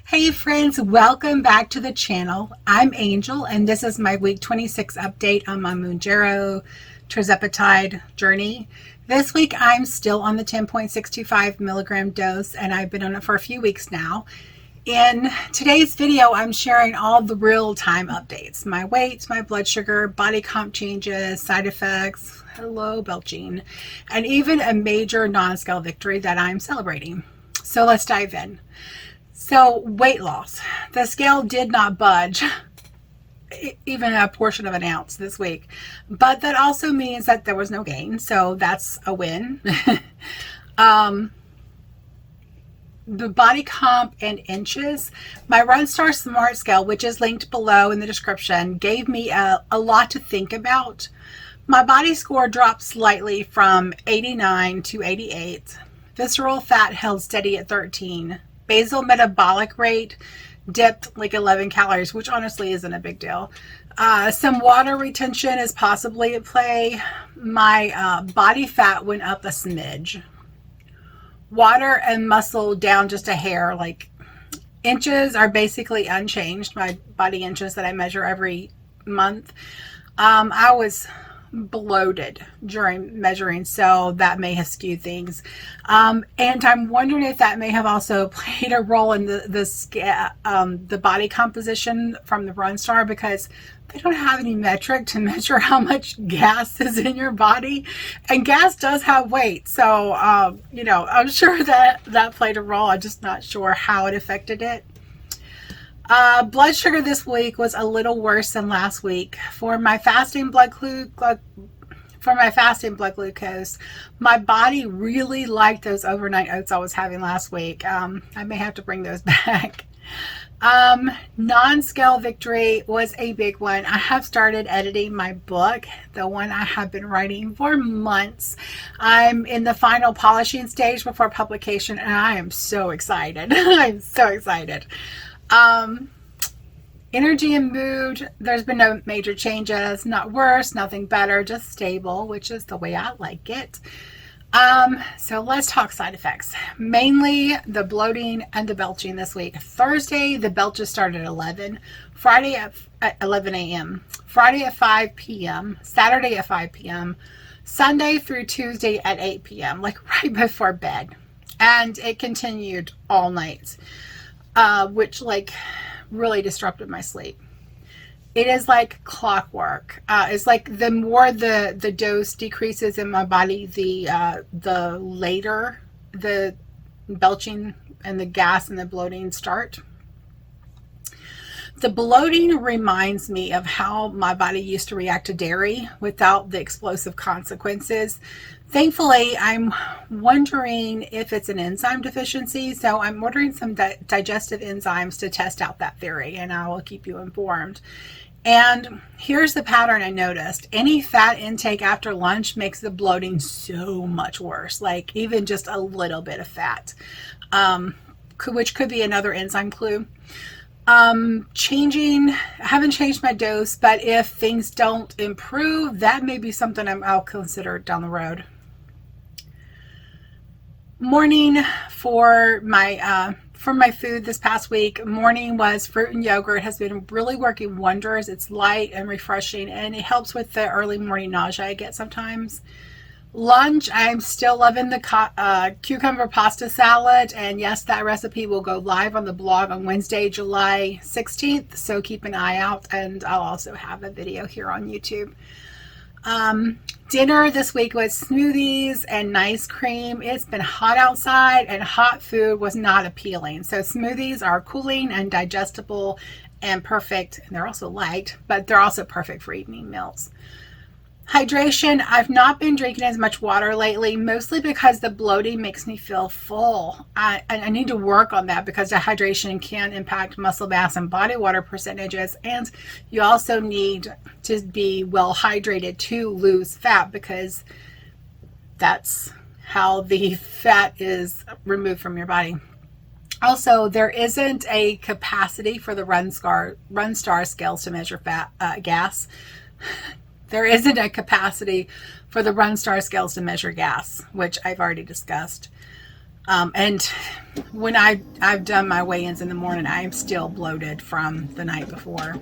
Hey friends, welcome back to the channel. I'm Angel and this is my week 26 update on my Mounjaro Tirzepatide journey. This week I'm still on the 10.625 milligram dose and I've been on it for a few weeks now. In today's video, I'm sharing all the real-time updates. My weight, my blood sugar, body comp changes, side effects, hello belching, and even a major non-scale victory that I'm celebrating. So let's dive in. So weight loss, the scale did not budge even a portion of an ounce this week, but that also means that there was no gain. So that's a win. The body comp in inches, my RunSTAR Smart Scale, which is linked below in the description, gave me a lot to think about. My body score dropped slightly from 89 to 88. Visceral fat held steady at 13. Basal metabolic rate dipped like 11 calories, which honestly isn't a big deal. Some water retention is possibly at play. My body fat went up a smidge. Water and muscle down just a hair. Like inches are basically unchanged. My body inches that I measure every month. I was bloated during measuring, so that may have skewed things, and I'm wondering if that may have also played a role in the body composition from the RunSTAR, because they don't have any metric to measure how much gas is in your body, and gas does have weight. So you know, I'm sure that played a role. I'm just not sure how it affected it. Blood sugar this week was a little worse than last week. For my fasting blood glucose, my body really liked those overnight oats I was having last week. I may have to bring those back. Non-scale victory was a big one. I have started editing my book, the one I have been writing for months. I'm in the final polishing stage before publication, and I am so excited. I'm so excited. Energy and mood, there's been no major changes, not worse, nothing better, just stable, which is the way I like it. So let's talk side effects. Mainly the bloating and the belching this week. Thursday, the belches started at 11, Friday at 11 a.m., Friday at 5 p.m., Saturday at 5 p.m., Sunday through Tuesday at 8 p.m., like right before bed. And it continued all night, which like really disrupted my sleep. It is like clockwork. It's like the more the dose decreases in my body, the later the belching and the gas and the bloating start. The bloating reminds me of how my body used to react to dairy without the explosive consequences. Thankfully, I'm wondering if it's an enzyme deficiency, so I'm ordering some digestive enzymes to test out that theory, and I will keep you informed. And here's the pattern I noticed. Any fat intake after lunch makes the bloating so much worse, like even just a little bit of fat, which could be another enzyme clue. I haven't changed my dose, but if things don't improve, that may be something I'll consider down the road. Morning for my food this past week, morning was fruit and yogurt. Has been really working wonders. It's light and refreshing, and it helps with the early morning nausea I get sometimes. Lunch, I'm still loving the cucumber pasta salad, and yes, that recipe will go live on the blog on Wednesday, July 16th, so keep an eye out, and I'll also have a video here on YouTube. Dinner this week was smoothies and nice cream. It's been hot outside, and hot food was not appealing, so smoothies are cooling and digestible and perfect, and they're also light, but they're also perfect for evening meals. Hydration, I've not been drinking as much water lately, mostly because the bloating makes me feel full. I need to work on that because dehydration can impact muscle mass and body water percentages, and you also need to be well hydrated to lose fat, because that's how the fat is removed from your body. Also, there isn't a capacity for the RunSTAR scales to measure gas. There isn't a capacity for the RunSTAR scales to measure gas, which I've already discussed. And when I've done my weigh-ins in the morning, I am still bloated from the night before.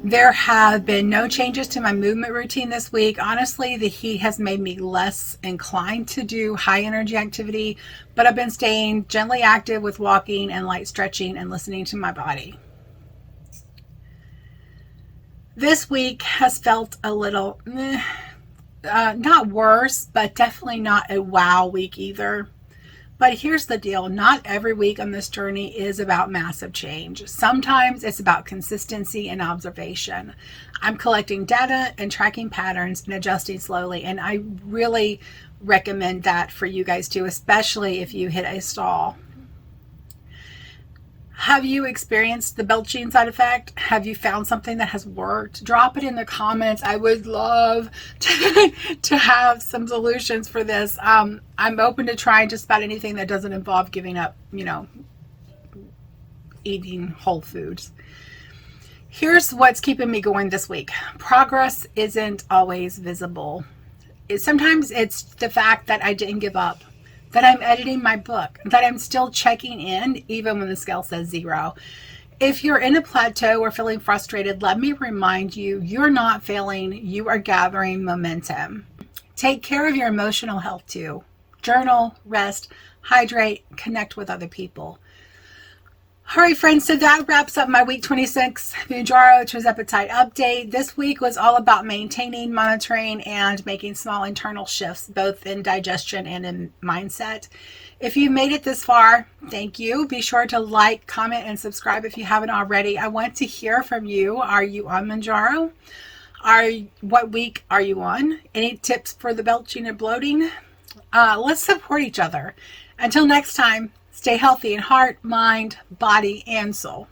There have been no changes to my movement routine this week. Honestly, the heat has made me less inclined to do high energy activity, but I've been staying gently active with walking and light stretching and listening to my body. This week has felt a little, not worse, but definitely not a wow week either. But here's the deal. Not every week on this journey is about massive change. Sometimes it's about consistency and observation. I'm collecting data and tracking patterns and adjusting slowly. And I really recommend that for you guys too, especially if you hit a stall. Have you experienced the belching side effect? Have you found something that has worked? Drop it in the comments. I would love to have some solutions for this. I'm open to trying just about anything that doesn't involve giving up, eating whole foods. Here's what's keeping me going this week. Progress isn't always visible. Sometimes it's the fact that I didn't give up, that I'm editing my book, that I'm still checking in even when the scale says 0. If you're in a plateau or feeling frustrated, let me remind you, you're not failing. You are gathering momentum. Take care of your emotional health too. Journal, rest, hydrate, connect with other people. All right, friends, so that wraps up my week 26 Mounjaro Tirzepatide update. This week was all about maintaining, monitoring, and making small internal shifts, both in digestion and in mindset. If you made it this far, thank you. Be sure to like, comment, and subscribe if you haven't already. I want to hear from you. Are you on Mounjaro? What week are you on? Any tips for the belching and bloating? Let's support each other. Until next time, stay healthy in heart, mind, body, and soul.